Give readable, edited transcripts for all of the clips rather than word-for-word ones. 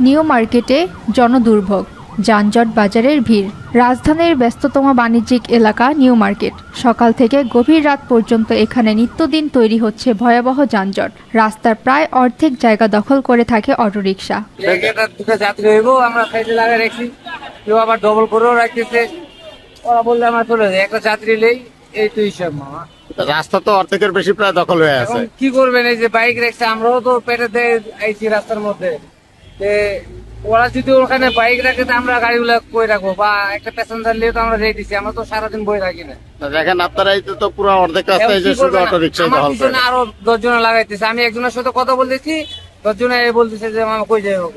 New মার্কেটে জনদুর্ভোগ, যানজট, বাজারের ভিড়। রাজধানীর ব্যস্ততম বাণিজ্যিক এলাকা নিউ মার্কেট। সকাল থেকে গভীর রাত পর্যন্ত এখানে নিত্যদিন তৈরি হচ্ছে ভয়াবহ যানজট। রাস্তার প্রায় অর্ধেক জায়গা দখল করে থাকে অটোরিকশা। যাত্রী হইব আমরা সাইডে লাগাই রাখছি, কেউ আবার ডবল করেও রাখতেছে। ওরা বললে আমরা চলে যাই, একটা যাত্রী নেই, এই তো হিসাব মামা। রাস্তা তো অর্ধেকের বেশি প্রায় দখল হয়ে আছে। কি করবেন, এই যে বাইক রাখছে, আমরাও তো পেটে দিয়ে আইছি রাস্তার মধ্যে। ওরা যদি ওখানে বাইক রাখে আমরা গাড়িগুলো কই রাখবো, বা একটা প্যাসেঞ্জার নিয়ে তো আমরা রেখে দিচ্ছি, আমরা তো সারাদিন বই রাখি না। দেখেন আপনারা তো পুরো অর্ধেক রাস্তায় যে শুধু অটো রিক্সা দখল করে। আরো 10 জন লাগাইতেছে, আমি একজনের সাথে কথা বলতেছি, 10 জন বলতেছে যে মামা কই যাবো।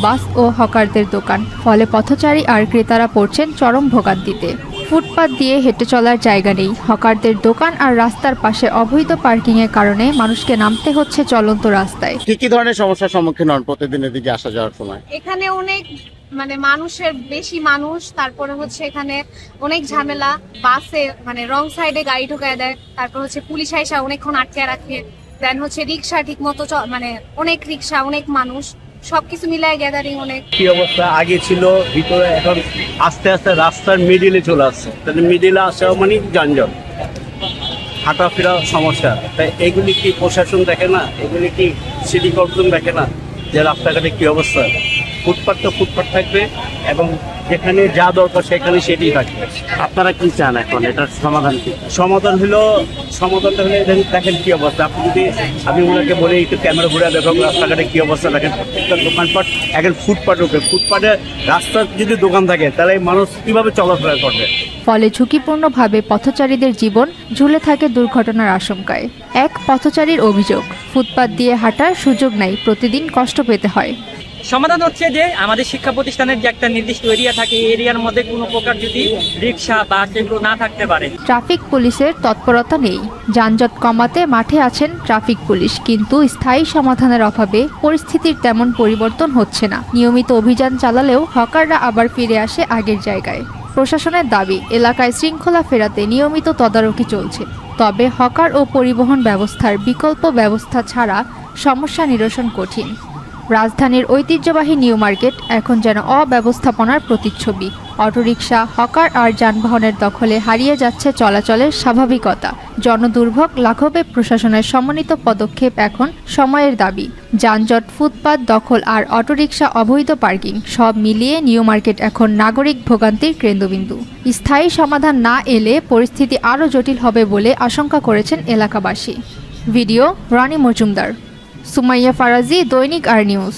বাস ও হকারদের দোকান, ফলে পথচারী আর ক্রেতারা পড়ছেন চরম ভোগান্তিতে। ফুটপাত দিয়ে হেঁটে চলার জায়গা নেই। হকারদের দোকান আর রাস্তার পাশে অবৈধ পার্কিং এর কারণে মানুষকে নামতে হচ্ছে চলন্ত রাস্তায়। কি ধরনের সমস্যার সম্মুখীন হন প্রতিদিন এদিকে আসা যাওয়ার সময়? এখানে অনেক মানুষের বেশি মানুষ, তারপরে হচ্ছে এখানে অনেক ঝামেলা। বাসে রং সাইডে গাড়ি ঢোকায় দেয়, তারপর হচ্ছে পুলিশ আইসা অনেকক্ষণ আটকে রাখে। দেন হচ্ছে রিক্সা ঠিক মতো অনেক রিক্সা, অনেক মানুষ, সবকিছু মিলায় গ্যাদারিং অনেক। কি অবস্থা আগে ছিল ভিতরে, এখন আস্তে আস্তে রাস্তার মিডিলে চলে আসছে। তাহলে মিডিলে আসা মানে যানজট, হাঁটাফেরা সমস্যা। তাই এগুলি কি প্রশাসন দেখে না? এগুলি কি সিটি কর্পোরেশন দেখে না যে রাস্তাঘাটে কি অবস্থা? ফুটপাত তো ফুটপাত থাকবে, এবং যেখানে যা দরকার সেখানে সেটি থাকবে। আপনারা কি চান এখন, এটার সমাধান কি? সমাধানটা হলে দেখেন কি অবস্থা। আপনি যদি আমি ওনাকে বলি একটু ক্যামেরা ঘুরে দেখো রাস্তাঘাটে কি অবস্থা, দেখেন প্রত্যেকটা দোকানপাট এখন ফুটপাট উঠে। ফুটপাটে রাস্তার যদি দোকান থাকে তাহলে মানুষ কিভাবে চলাফেরা করবে? ফলে ঝুঁকিপূর্ণভাবে পথচারীদের জীবন ঝুলে থাকে দুর্ঘটনার আশঙ্কায়। এক পথচারীর অভিযোগ, ফুটপাত দিয়ে হাঁটার সুযোগ নাই, প্রতিদিন কষ্ট পেতে হয়। সমাধান হচ্ছে যে আমাদের শিক্ষা প্রতিষ্ঠানের যে একটা নির্দিষ্ট এরিয়া থাকে, এই এরিয়ার মধ্যে কোনো প্রকার যদি রিক্সা বা সেগুলো না থাকতে পারে। ট্রাফিক পুলিশের তৎপরতা নেই। যানজট কমাতে মাঠে আছেন ট্রাফিক পুলিশ, কিন্তু স্থায়ী সমাধানের অভাবে পরিস্থিতির তেমন পরিবর্তন হচ্ছে না। নিয়মিত অভিযান চালালেও হকাররা আবার ফিরে আসে আগের জায়গায়। প্রশাসনের দাবি, এলাকায় শৃঙ্খলা ফেরাতে নিয়মিত তদারকি চলছে। তবে হকার ও পরিবহন ব্যবস্থার বিকল্প ব্যবস্থা ছাড়া সমস্যা নিরসন কঠিন। রাজধানীর ঐতিহ্যবাহী নিউ মার্কেট এখন যেন অব্যবস্থাপনার প্রতিচ্ছবি। অটোরিকশা, হকার আর যানবাহনের দখলে হারিয়ে যাচ্ছে চলাচলের স্বাভাবিকতা। জনদুর্ভোগ লাঘবে প্রশাসনের সমন্বিত পদক্ষেপ এখন সময়ের দাবি। যানজট, ফুটপাত দখল আর অটোরিকশা, অবৈধ পার্কিং সব মিলিয়ে নিউ মার্কেট এখন নাগরিক ভোগান্তির কেন্দ্রবিন্দু। স্থায়ী সমাধান না এলে পরিস্থিতি আরও জটিল হবে বলে আশঙ্কা করেছেন এলাকাবাসী। ভিডিও রানী মজুমদার, সুমাইয়া ফারাজি, দৈনিক আর নিউজ।